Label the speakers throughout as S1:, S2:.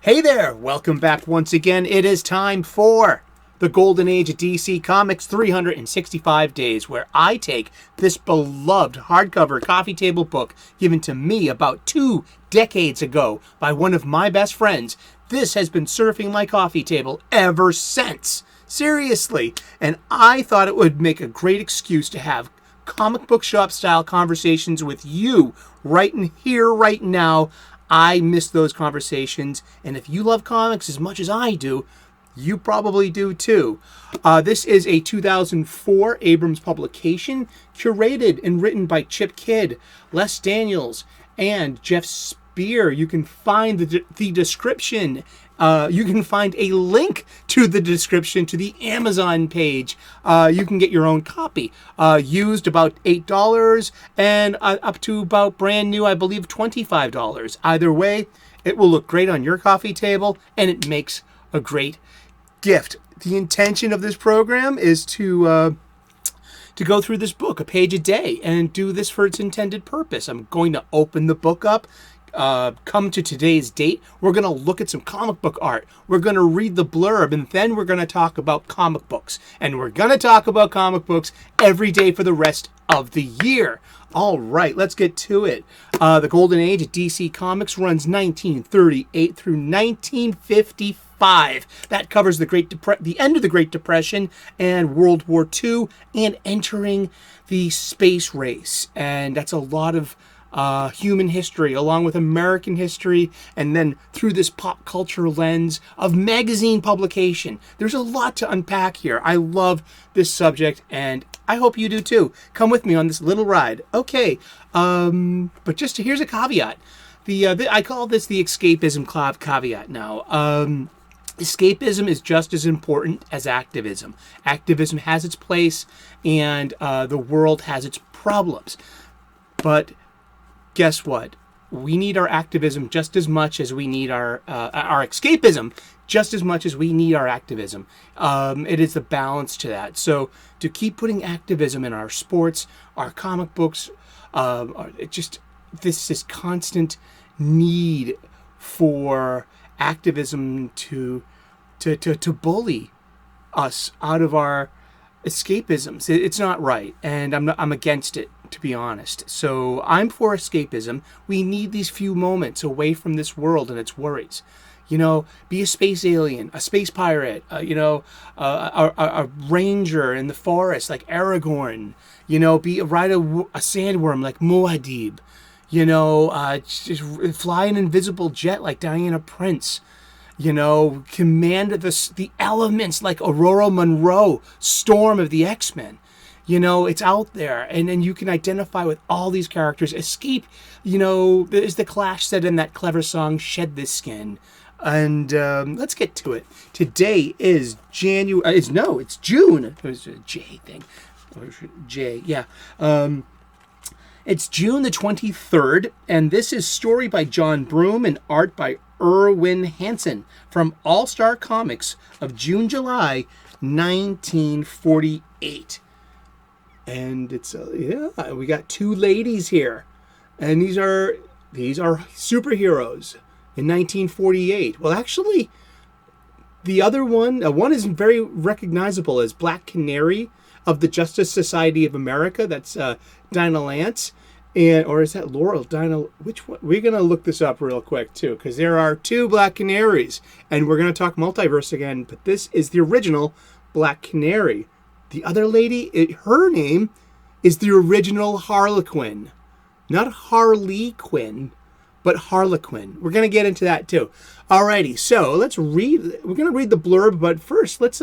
S1: Hey there! Welcome back once again. It is time for the Golden Age of DC Comics 365 Days, where I take this beloved hardcover coffee table book given to me about 2 decades ago by one of my best friends. This has been surfing my coffee table ever since. Seriously. And I thought it would make a great excuse to have comic book shop style conversations with you right in here, right now. I miss those conversations, and if you love comics as much as I do, you probably do too. This is a 2004 Abrams publication, curated and written by Chip Kidd, Les Daniels, and Geoff Spear. You can find the description. You can find a link to the description to the Amazon page. You can get your own copy. Used about $8 and up to about brand new, I believe, $25. Either way, it will look great on your coffee table, and it makes a great gift. The intention of this program is to go through this book a page a day and do this for its intended purpose. I'm going to open the book up. Come to today's date, we're going to look at some comic book art. We're going to read the blurb, and then we're going to talk about comic books. And we're going to talk about comic books every day for the rest of the year. All right, let's get to it. The Golden Age of DC Comics runs 1938 through 1955. That covers the end of the Great Depression and World War II and entering the space race. And that's a lot of human history, along with American history, and then through this pop culture lens of magazine publication. There's a lot to unpack here. I love this subject, and I hope you do too. Come with me on this little ride. Okay, but here's a caveat. I call this the escapism caveat now. Escapism is just as important as activism. Activism has its place, and the world has its problems. But guess what? We need our activism just as much as we need our escapism, just as much as we need our activism. It is the balance to that. So to keep putting activism in our sports, our comic books, this constant need for activism to bully us out of our escapisms. It's not right, and I'm against it, to be honest. So I'm for escapism. We need these few moments away from this world and its worries. You know, be a space alien, a space pirate, a ranger in the forest like Aragorn. You know, ride a sandworm like Muad'Dib. You know, just fly an invisible jet like Diana Prince. You know, command the elements like Aurora Monroe, Storm of the X-Men. You know, it's out there, and then you can identify with all these characters. Escape, you know, as the Clash said in that clever song, "Shed this skin." And let's get to it. Today is it's June. It was a J thing. J, yeah. It's June the 23rd, and this is story by John Broome and art by Erwin Hansen from All Star Comics of June-July 1948. And it's we got 2 ladies here, and these are superheroes in 1948. Well, actually, the other one is very recognizable as Black Canary of the Justice Society of America. That's Dinah Lance, or is that Laurel Dinah? Which one? We're gonna look this up real quick too, because there are 2 Black Canaries, and we're gonna talk multiverse again. But this is the original Black Canary. The other lady, her name is the original Harlequin. Not Harley Quinn, but Harlequin. We're going to get into that too. Alrighty, so we're going to read the blurb, but first let's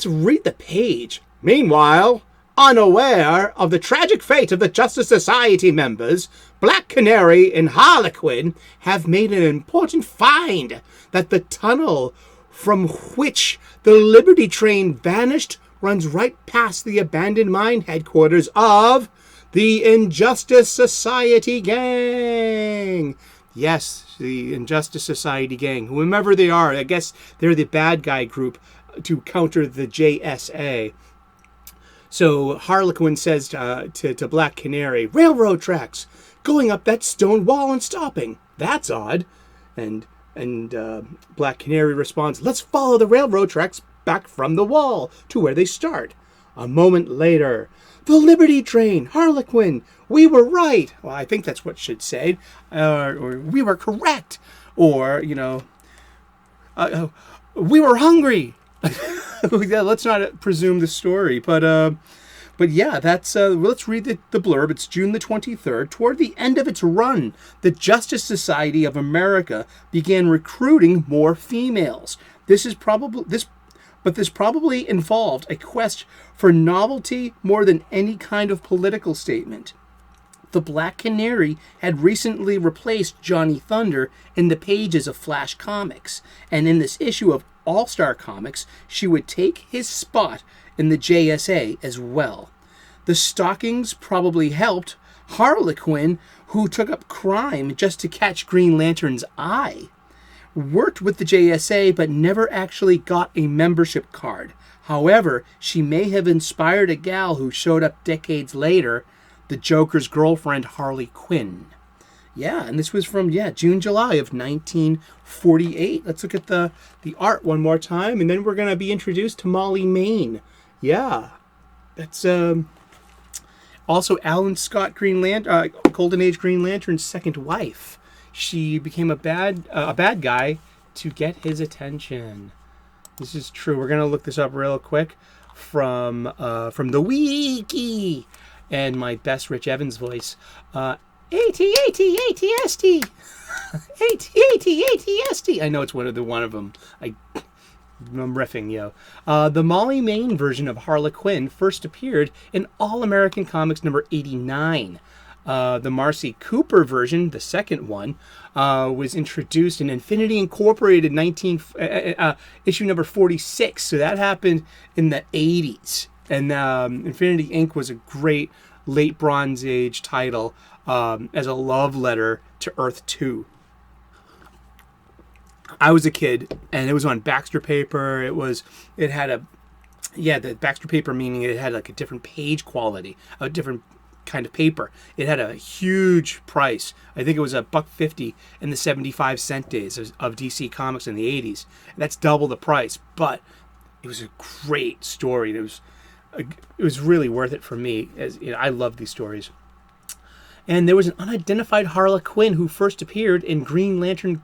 S1: read the page. Meanwhile, unaware of the tragic fate of the Justice Society members, Black Canary and Harlequin have made an important find that the tunnel from which the Liberty train vanished runs right past the abandoned mine headquarters of the Injustice Society Gang. Yes, the Injustice Society Gang. Whomever they are, I guess they're the bad guy group to counter the JSA. So Harlequin says to Black Canary, "Railroad tracks, going up that stone wall and stopping. That's odd." And And Black Canary responds, "Let's follow the railroad tracks back from the wall to where they start." A moment later, "The Liberty Train, Harley Quinn, we were right." Well, I think that's what it should say. Or "We were correct." Or, "We were hungry." Yeah, let's not presume the story. But yeah, that's let's read the blurb. It's June the 23rd. Toward the end of its run, the Justice Society of America began recruiting more females. This probably involved a quest for novelty more than any kind of political statement. The Black Canary had recently replaced Johnny Thunder in the pages of Flash Comics, and in this issue of All-Star Comics, she would take his spot in the JSA as well. The stockings probably helped Harley Quinn, who took up crime just to catch Green Lantern's eye. Worked with the JSA but never actually got a membership card. However, she may have inspired a gal who showed up decades later, the Joker's girlfriend Harley Quinn. Yeah, and this was from, June, July of 1948. Let's look at the art one more time, and then we're going to be introduced to Molly Mayne. Yeah, that's also Alan Scott Golden Age Green Lantern's second wife. She became a bad guy to get his attention. This is true. We're going to look this up real quick from the wiki and my best Rich Evans voice. ATST. ATST. I know it's one of them. I'm riffing, yo. The Molly Mayne version of Harley Quinn first appeared in All American Comics number 89. The Marcy Cooper version, the second one, was introduced in Infinity Incorporated issue number 46. So that happened in the 80s. And Infinity Inc. was a great late Bronze Age title as a love letter to Earth 2. I was a kid, and it was on Baxter paper. The Baxter paper, meaning it had like a different page quality, a different kind of paper. It had a huge price. I think it was $1.50 in the 75-cent days of DC Comics in the 80s. That's double the price, but it was a great story. It was really worth it for me. I love these stories. And there was an unidentified Harley Quinn who first appeared in Green Lantern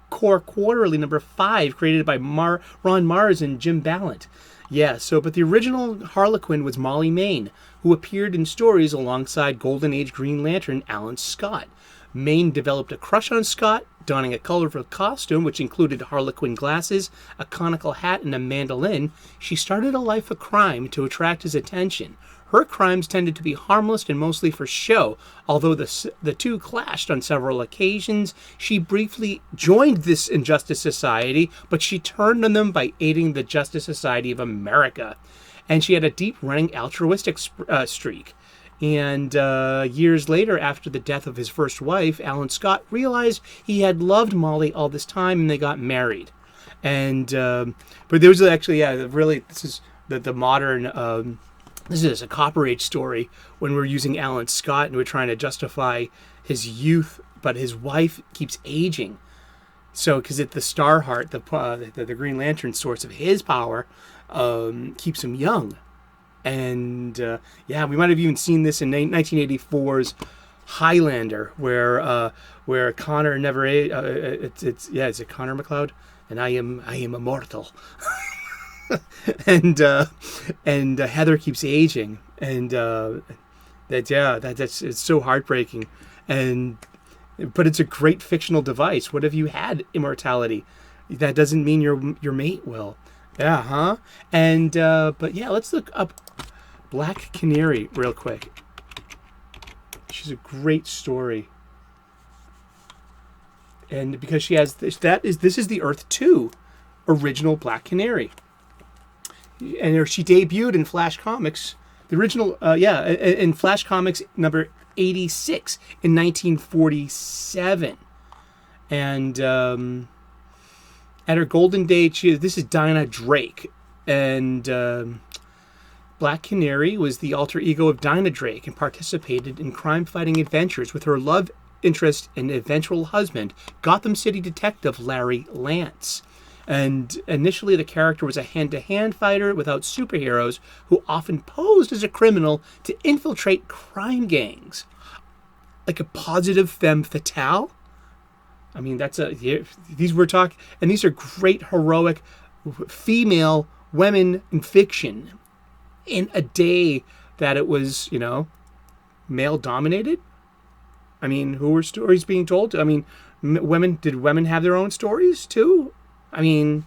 S1: Corps Quarterly number 5, created by Ron Mars and Jim Ballant. Yeah, but the original Harley Quinn was Molly Mayne, who appeared in stories alongside Golden Age Green Lantern Alan Scott. Mayne developed a crush on Scott, donning a colorful costume which included Harley Quinn glasses, a conical hat, and a mandolin. She started a life of crime to attract his attention. Her crimes tended to be harmless and mostly for show. Although the two clashed on several occasions, she briefly joined this Injustice Society, but she turned on them by aiding the Justice Society of America. And she had a deep-running altruistic streak. And years later, after the death of his first wife, Alan Scott realized he had loved Molly all this time, and they got married. And but there was actually, really, this is the modern. This is a Copper Age story when we're using Alan Scott and we're trying to justify his youth, but his wife keeps aging. So, because the Starheart, the Green Lantern source of his power, keeps him young. And we might have even seen this in 1984's Highlander, where Connor never age. Is it Connor McLeod? And I am immortal. and Heather keeps aging, and it's so heartbreaking. But it's a great fictional device. What if you had immortality? That doesn't mean your mate will. Yeah, huh? And let's look up Black Canary real quick. She's a great story. And because she has this is the Earth 2 original Black Canary. And she debuted in Flash Comics, the original, in Flash Comics number 86 in 1947. And at her golden age, this is Dinah Drake. And Black Canary was the alter ego of Dinah Drake and participated in crime-fighting adventures with her love interest and eventual husband, Gotham City detective Larry Lance. And initially the character was a hand-to-hand fighter without superheroes who often posed as a criminal to infiltrate crime gangs. Like a positive femme fatale? I mean, these are great heroic female women in fiction in a day that it was, male dominated. I mean, who were stories being told? I mean, did women have their own stories too? I mean,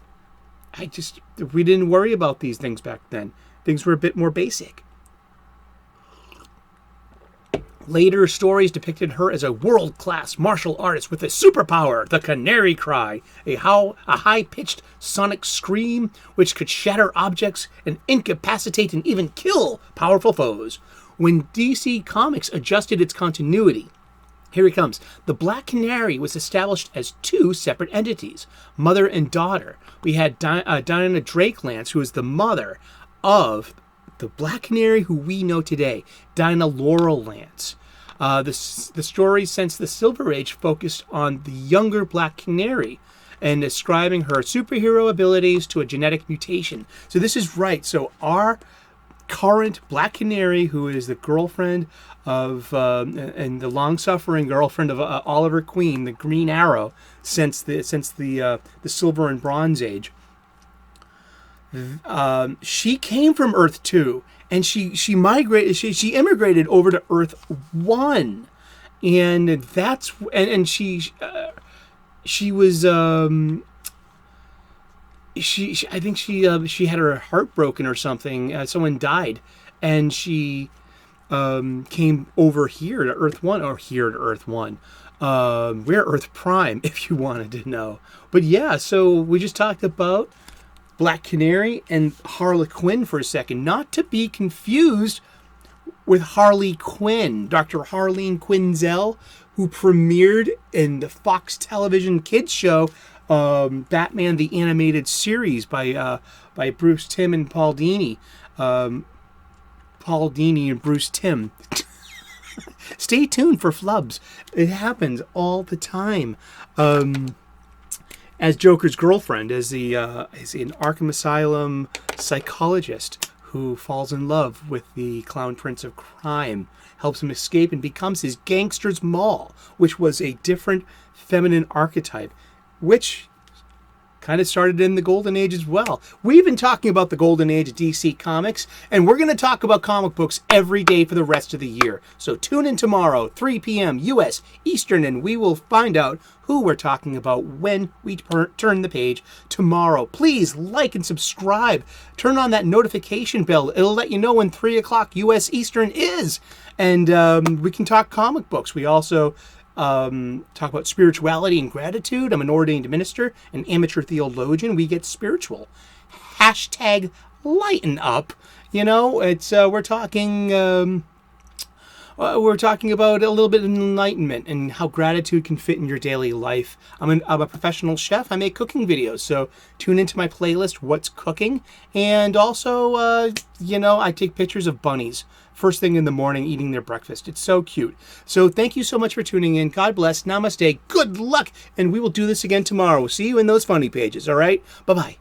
S1: we didn't worry about these things back then. Things were a bit more basic. Later stories depicted her as a world-class martial artist with a superpower, the Canary cry, a high-pitched sonic scream which could shatter objects and incapacitate and even kill powerful foes. When DC Comics adjusted its continuity, here it comes. The Black Canary was established as two separate entities, mother and daughter. We had Diana Drake Lance, who is the mother of the Black Canary who we know today, Dinah Laurel Lance. The story since the Silver Age focused on the younger Black Canary and ascribing her superhero abilities to a genetic mutation. So this is right. So our current Black Canary, who is the girlfriend of and the long-suffering girlfriend of Oliver Queen, the Green Arrow, since the Silver and Bronze Age. She came from Earth 2, and she migrated. She immigrated over to Earth 1, and that's and she was I think she had her heart broken or something. Someone died, and she came over here to Earth 1, or here to Earth 1. We're Earth Prime, if you wanted to know. But yeah, so we just talked about Black Canary and Harley Quinn for a second, not to be confused with Harley Quinn, Dr. Harleen Quinzel, who premiered in the Fox television kids show Batman the Animated Series by Bruce Timm and Paul Dini. Paul Dini and Bruce Timm. Stay tuned for flubs. It happens all the time. As Joker's girlfriend, as an Arkham Asylum psychologist who falls in love with the Clown Prince of Crime, helps him escape and becomes his gangster's Maul, which was a different feminine archetype, which kind of started in the Golden Age as well. We've been talking about the Golden Age of DC Comics, and we're going to talk about comic books every day for the rest of the year. So tune in tomorrow, 3 p.m. U.S. Eastern, and we will find out who we're talking about when we turn the page tomorrow. Please like and subscribe. Turn on that notification bell. It'll let you know when 3 o'clock U.S. Eastern is. And we can talk comic books. We also talk about spirituality and gratitude. I'm an ordained minister, an amateur theologian. We get spiritual. Hashtag lighten up. It's we're talking about a little bit of enlightenment and how gratitude can fit in your daily life. I'm a professional chef. I make cooking videos, so tune into my playlist, What's Cooking, and also I take pictures of bunnies first thing in the morning eating their breakfast. It's so cute. So thank you so much for tuning in. God bless. Namaste. Good luck. And we will do this again tomorrow. See you in those funny pages. All right? Bye-bye.